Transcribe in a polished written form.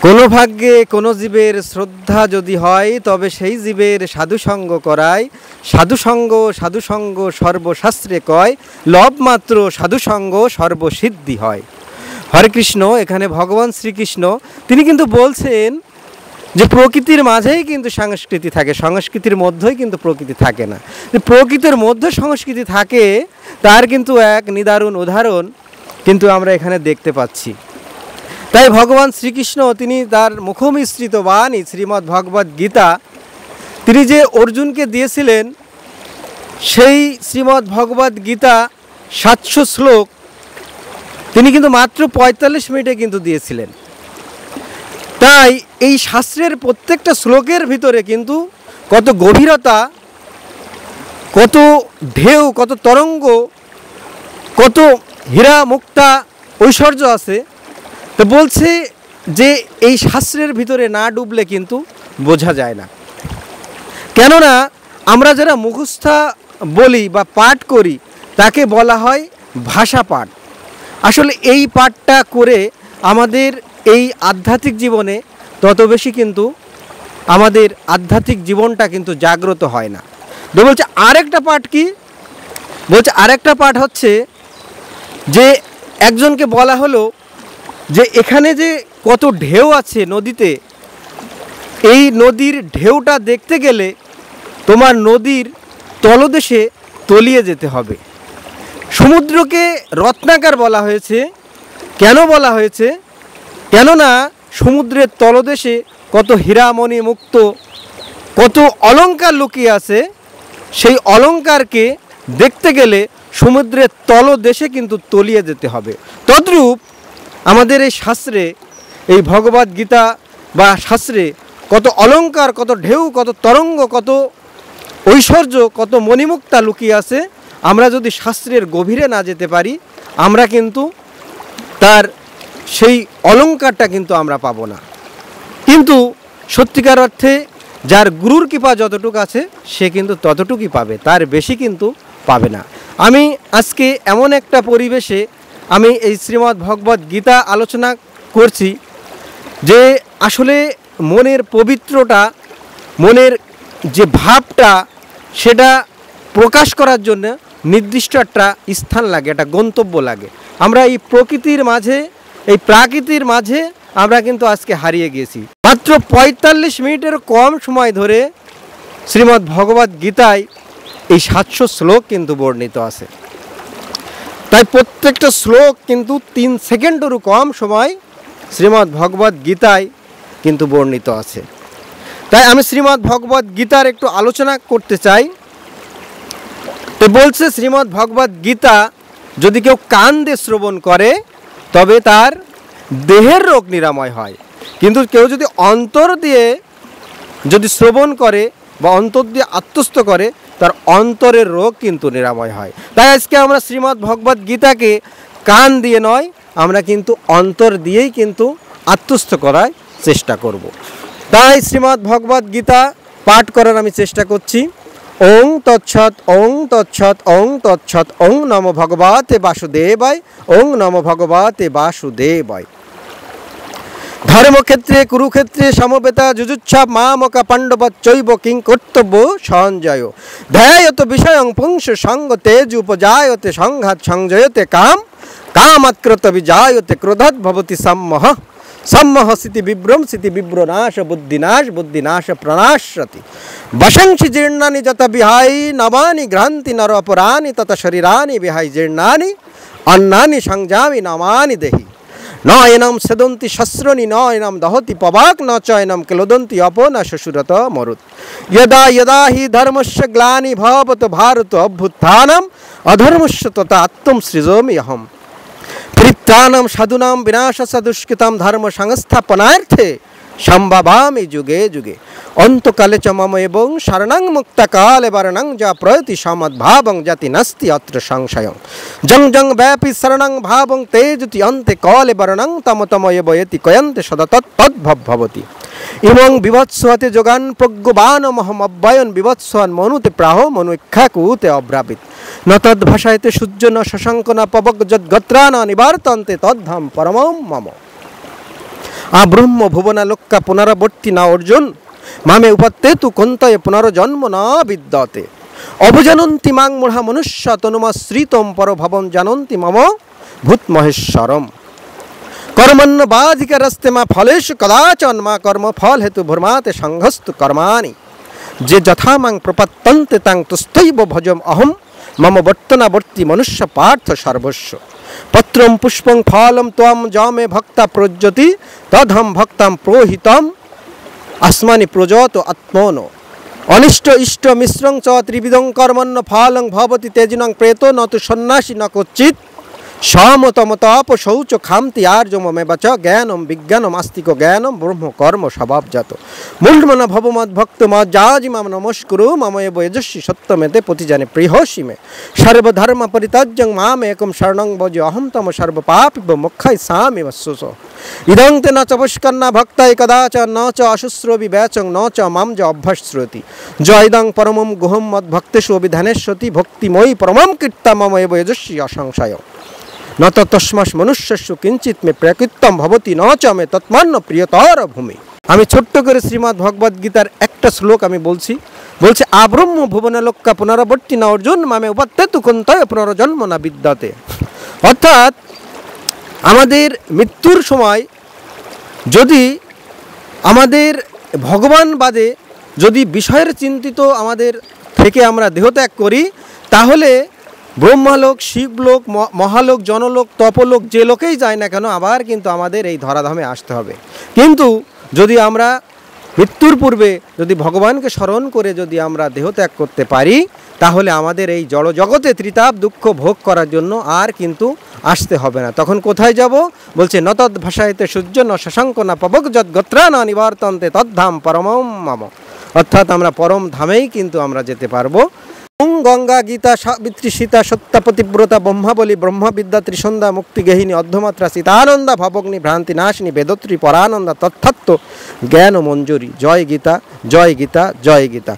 কোনো ভাগ্যে কোনো জীবের শ্রদ্ধা যদি হয় তবে সেই জীবের সাধুসঙ্গ করায়। সাধুসঙ্গ সাধুসঙ্গ সর্বশাস্ত্রে কয়, লব মাত্র সাধুসঙ্গ সর্বসিদ্ধি হয়। হরে কৃষ্ণ। এখানে ভগবান শ্রীকৃষ্ণ তিনি কিন্তু বলছেন যে প্রকৃতির মাঝেই কিন্তু সংস্কৃতি থাকে, সংস্কৃতির মধ্যেই কিন্তু প্রকৃতি থাকে না। প্রকৃতির মধ্যে সংস্কৃতি থাকে তার কিন্তু এক নিদারুণ উদাহরণ কিন্তু আমরা এখানে দেখতে পাচ্ছি। তাই ভগবান শ্রীকৃষ্ণ তিনি তার মুখমিশ্রিত বাণী শ্রীমদ্ ভগবদ গীতা তিনি যে অর্জুনকে দিয়েছিলেন, সেই শ্রীমদ্ ভগবদ গীতা 700 শ্লোক তিনি কিন্তু মাত্র 45 মিনিটে কিন্তু দিয়েছিলেন। তাই এই শাস্ত্রের প্রত্যেকটা শ্লোকের ভিতরে কিন্তু কত গভীরতা, কত ঢেউ, কত তরঙ্গ, কত হীরা মুক্তা ঐশ্বর্য আছে। তো বলছে যে এই শাস্ত্রের ভিতরে না ডুবলে কিন্তু বোঝা যায় না। কেননা আমরা যারা মুখস্থা বলি বা পাঠ করি তাকে বলা হয় ভাষা পাঠ। আসলে এই পাঠটা করে আমাদের এই আধ্যাত্মিক জীবনে তত বেশি কিন্তু আমাদের আধ্যাত্মিক জীবনটা কিন্তু জাগ্রত হয় না। তো বলছে আরেকটা পাঠ কি? বলছে আরেকটা পাঠ হচ্ছে যে একজনকে বলা হলো যে এখানে যে কত ঢেউ আছে নদীতে, এই নদীর ঢেউটা দেখতে গেলে তোমার নদীর তলদেশে তলিয়ে যেতে হবে। সমুদ্রকে রত্নাকার বলা হয়েছে। কেন বলা হয়েছে? কেননা সমুদ্রের তলদেশে কত হীরামণি মুক্ত, কত অলংকার লুকিয়ে আছে। সেই অলংকারকে দেখতে গেলে সমুদ্রের তলদেশে কিন্তু তলিয়ে যেতে হবে। তদ্রূপ আমাদের এই শাস্ত্রে, এই ভগবদ গীতা বা শাস্ত্রে কত অলংকার, কত ঢেউ, কত তরঙ্গ, কত ঐশ্বর্য, কত মণিমুক্তা লুকিয়ে আছে। আমরা যদি শাস্ত্রের গভীরে না যেতে পারি আমরা কিন্তু তার সেই অলংকারটা কিন্তু আমরা পাবো না। কিন্তু সত্যিকার অর্থে যার গুরুর কৃপা যতটুকু আছে সে কিন্তু ততটুকুই পাবে, তার বেশি কিন্তু পাবে না। আমি আজকে এমন একটা পরিবেশে আমি এই শ্রীমদ্ ভগবদ গীতা আলোচনা করছি যে আসলে মনের পবিত্রতা, মনের যে ভাবটা সেটা প্রকাশ করার জন্য নির্দিষ্ট একটা স্থান লাগে, একটা গন্তব্য লাগে। আমরা এই প্রকৃতির মাঝে, এই প্রাকৃতির মাঝে আমরা কিন্তু আজকে হারিয়ে গেছি। মাত্র 45 মিনিটের কম সময় ধরে শ্রীমদ্ ভগবদ গীতায় এই 700 শ্লোক কিন্তু বর্ণিত আছে। তাই প্রত্যেকটা শ্লোক কিন্তু 3 সেকেন্ডেরও কম সময় শ্রীমদ্ ভগবদ গীতায় কিন্তু বর্ণিত আছে। তাই আমি শ্রীমদ্ ভগবদ গীতার একটু আলোচনা করতে চাই। তো বলছে শ্রীমদ্ ভগবদ গীতা যদি কেউ কান দিয়ে শ্রবণ করে তবে তার দেহের রোগ নিরাময় হয়, কিন্তু কেউ যদি অন্তর দিয়ে যদি শ্রবণ করে বা অন্তর দিয়ে আত্মস্থ করে তার অন্তরের রোগ কিন্তু নিরাময় হয়। তাই আজকে আমরা শ্রীমদ্ ভগবদ গীতাকে কান দিয়ে নয়, আমরা কিন্তু অন্তর দিয়েই কিন্তু আত্মস্থ করার চেষ্টা করব। তাই শ্রীমদ্ ভগবদ গীতা পাঠ করার আমি চেষ্টা করছি। ওং তৎসৎ, ওং তৎসৎ, ওং তৎসৎ, ওং নমো ভগবতে বাসুদেবায়, ওং নমো ভগবতে বাসুদেবায়। ধর্মক্ষেত্রে কুরুক্ষেত্রে সমবেতা যুজুচ্ছা মামকা পাণ্ডবচ্চৈব কিং কর্তব্য সঞ্জয় ধ্যায়ত বিষয়ং পুংস সঙ্গ তেজ উপজায়তে সংঘাত সংজয়তে কাম কামাৎকৃত বিজায়তে ক্রোধাৎ ভবতি সম্মোহ সম্মোহ স্থিতি বিভ্রম স্থিতি বিভ্রনাশ বুদ্ধিনাশ বুদ্ধিনাশ প্রণাশতি বশংসি জীর্ণানি যত বিহাই নবানি গ্রান্তি নর অপরানি তত শরীরানি বিহাই জীর্ণানি অন্নানি সংযামি নামানি দেহি ন এনম সেদন্তি শস্রনি ন এনম দহতি পবাক ন চ এনম ক্লোদন্তি অপো ন শ্বশুরত মরুত যদা যদা হি ধর্মস্য গ্লানি ভবত ভারত অভ্যুত্থানম অধর্মস্য তথা আত্মম সৃজোমি অহম পরিত্রাণম সাধুনাম বিনাশস্য দুষ্কৃতম ধর্ম সংস্থাপনার্থে সম্ভাবামি যুগে যুগে অন্তকালে চ মম এবং শরণং মুক্তকালে বরণং যা প্রয়তি সমদ্ভাবং জাতি নাস্তি অত্র সংশয়ং জং জং ব্যাপী শরণং ভাবং তেজতি অন্তে কালে বরণং তম তম এবয়তি কয়ন্তে সদা তদ্ভবতি ইমং বিভৎসহতে যোগান প্রজ্ঞবান মহমব্যয়ন বিভৎসহন মনুতে প্রাহ মনু ইক্ষাকুতে অব্রাবিত ন তদ্ভাষায়তে সূর্য ন শশঙ্ক ন পবক যদ্গত্রা ন নিবার্তন্তে তদ্ধাম পরমম মম। আব্রহ্ম ভুবনালোক্কা পুনরাবর্তী না অর্জুন মামে উপাত্তে তু কন্তয়ে পুনর্জন্ম না বিদ্যতে অবজানন্তি মাং মূঢ়া মনুষ্য তনুমাশ্রিতম পরভবম জানন্তি মম ভূত মহেশ্বরম কর্মণ্য বাধিকারস্তে মা ফলেষু কদাচন মা কর্ম ফল হেতু ভূর্মাতে সংঘস্তু কর্মাণি যে যথা মাং প্রপত্তন্তে তাং তুস্তৈব ভজম অহম মম বর্তনাবর্তী মনুষ্য পার্থ সর্বস্ব পত্রম পুষ্পং ফলম ত্বম যমে ভক্তা প্রজ্যোতি তদহম ভক্তাম প্রহিতম আসমানি প্রজত আত্মনো অনিষ্ট ইষ্ট মিশ্রং চ ত্রিবিধং কর্মণ্য ফলং ভবতি তেজিনং প্রেতো ন তু সন্ন্যাসী ন কচ্চিৎ সমতম তপ শৌচ খামতি আর্যমে বচ জ্ঞানম বিজ্ঞানম আস্তিক জ্ঞানম ব্রহ্ম কর্ম স্বভাবজাত মূঢ়মন ভবমদ্ভক্ত মজ্জাজি মাম নমস্কুরু মম এব যজস্বী সত্যমেতে প্রতিজানে প্রিয়সী মে সর্বধর্ম পরিত্যাজ্যং মাম একম শরণং ভজ অহম তম সর্বপাপিব মোক্ষায় সামি বস্সুস ইদং তে ন চ পুষ্কন্না ভক্তায় কদাচ ন চ অশুশ্রবি ব্যাচং ন চ মাম য অভ্যশ্রুতি জয়দং পরমম গুহম মদ্ভক্তেষু অভিধানেশ্বতি ভক্তিময়ী পরমম কীর্তা মম এব যজস্বী অসংশয় ন তস্মাস মনুষ্যস্য কিঞ্চিত মে প্রাকৃত্যম ভবতি ন চ মে তৎমান্য প্রিয়তর ভূমি। আমি ছোট্ট করে শ্রীমদ্ ভগবদ গীতার একটা শ্লোক আমি বলছি আব্রহ্ম ভুবনালোক্কা পুনরাবর্তী না অর্জুন মামে উপাত্তে তু কন্তয়ে পুনর্জন্ম না বিদ্যতে। অর্থাৎ আমাদের মৃত্যুর সময় যদি আমাদের ভগবান বাদে যদি বিষয়ের চিন্তিত আমাদের থেকে আমরা দেহত্যাগ করি তাহলে ব্রহ্মলোক শিবলোক মহালোক জনলোক তপলোক যে লোকেই যায় না কেন আবার কিন্তু আমাদের এই ধরাধামে আসতে হবে। কিন্তু যদি আমরা মৃত্যুর পূর্বে যদি ভগবানকে স্মরণ করে যদি আমরা দেহত্যাগ করতে পারি তাহলে আমাদের এই জড় জগতে ত্রিতাপ দুঃখ ভোগ করার জন্য আর কিন্তু আসতে হবে না। তখন কোথায় যাব বলছে ন তদ ভাষায়তে সূর্য ন শশাঙ্ক না পবক যদ গোত্রা না নিবর্তন্তে তদ্ধাম পরমম মম। অর্থাৎ আমরা পরম ধামেই কিন্তু আমরা যেতে পারবো। গঙ্গা গীতা সাবিত্রী সীতা সত্যপতিব্রতা ব্রহ্মাবলী ব্রহ্মবিদ্যা ত্রিসন্ধ্যা মুক্তিগেহিনী অর্ধমাত্রা সীতানন্দা ভবগ্নি ভ্রান্তি নাশিনী বেদত্রী পরানন্দা তত্ত্ব জ্ঞান মঞ্জুরি। জয় গীতা জয় গীতা জয় গীতা।